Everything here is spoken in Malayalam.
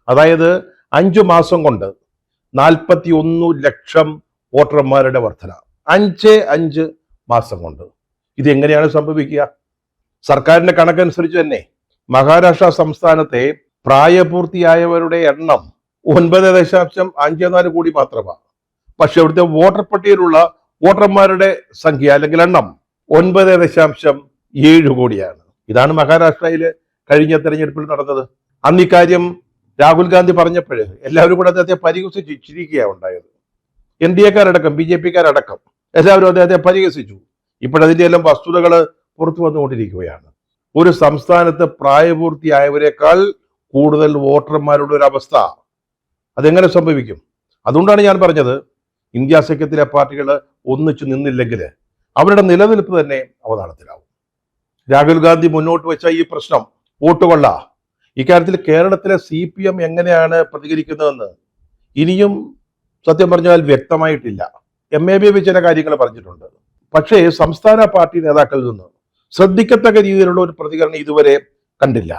അതായത് 5 മാസം കൊണ്ട് 41 ലക്ഷം വോട്ടർമാരുടെ വർധന. 5 മാസം കൊണ്ട്. ഇത് എങ്ങനെയാണ് സംഭവിക്കുക? സർക്കാരിന്റെ കണക്കനുസരിച്ച് തന്നെ മഹാരാഷ്ട്ര സംസ്ഥാനത്തെ പ്രായപൂർത്തിയായവരുടെ എണ്ണം 9.54 കോടി മാത്രമാണ്. പക്ഷെ ഇവിടുത്തെ വോട്ടർ പട്ടികയിലുള്ള വോട്ടർമാരുടെ സംഖ്യ അല്ലെങ്കിൽ എണ്ണം 9.7 കോടിയാണ്. ഇതാണ് മഹാരാഷ്ട്രയിൽ കഴിഞ്ഞ തെരഞ്ഞെടുപ്പിൽ നടന്നത്. അന്ന് ഇക്കാര്യം രാഹുൽ ഗാന്ധി പറഞ്ഞപ്പോൾ എല്ലാവരും കൂടെ അദ്ദേഹത്തെ പരിഹസിച്ച് ചിരിക്കുകയാണ് ഉണ്ടായത്. NDA-ക്കാരടക്കം BJP-ക്കാരടക്കം എല്ലാവരും അദ്ദേഹത്തെ പരിഹസിച്ചു. ഇപ്പോഴതിന്റെ എല്ലാം വസ്തുതകൾ പുറത്തു വന്നുകൊണ്ടിരിക്കുകയാണ്. ഒരു സംസ്ഥാനത്ത് പ്രായപൂർത്തിയായവരെക്കാൾ കൂടുതൽ വോട്ടർമാരുടെ ഒരു അവസ്ഥ അതെങ്ങനെ സംഭവിക്കും? അതുകൊണ്ടാണ് ഞാൻ പറഞ്ഞത്, ഇന്ത്യ സഖ്യത്തിലെ പാർട്ടികൾ ഒന്നിച്ചു നിന്നില്ലെങ്കിൽ അവരുടെ നിലനിൽപ്പ് തന്നെ അവതാളത്തിലാവും. രാഹുൽ ഗാന്ധി മുന്നോട്ട് വെച്ച ഈ പ്രശ്നം വോട്ടുകൊള്ള, ഇക്കാര്യത്തിൽ കേരളത്തിലെ CPM എങ്ങനെയാണ് പ്രതികരിക്കുന്നതെന്ന് ഇനിയും സത്യം പറഞ്ഞാൽ വ്യക്തമായിട്ടില്ല. MAB ചില കാര്യങ്ങൾ പറഞ്ഞിട്ടുണ്ട്. പക്ഷേ സംസ്ഥാന പാർട്ടി നേതാക്കളിൽ നിന്ന് ശ്രദ്ധിക്കത്തക്ക രീതിയിലുള്ള ഒരു പ്രതികരണം ഇതുവരെ കണ്ടില്ല.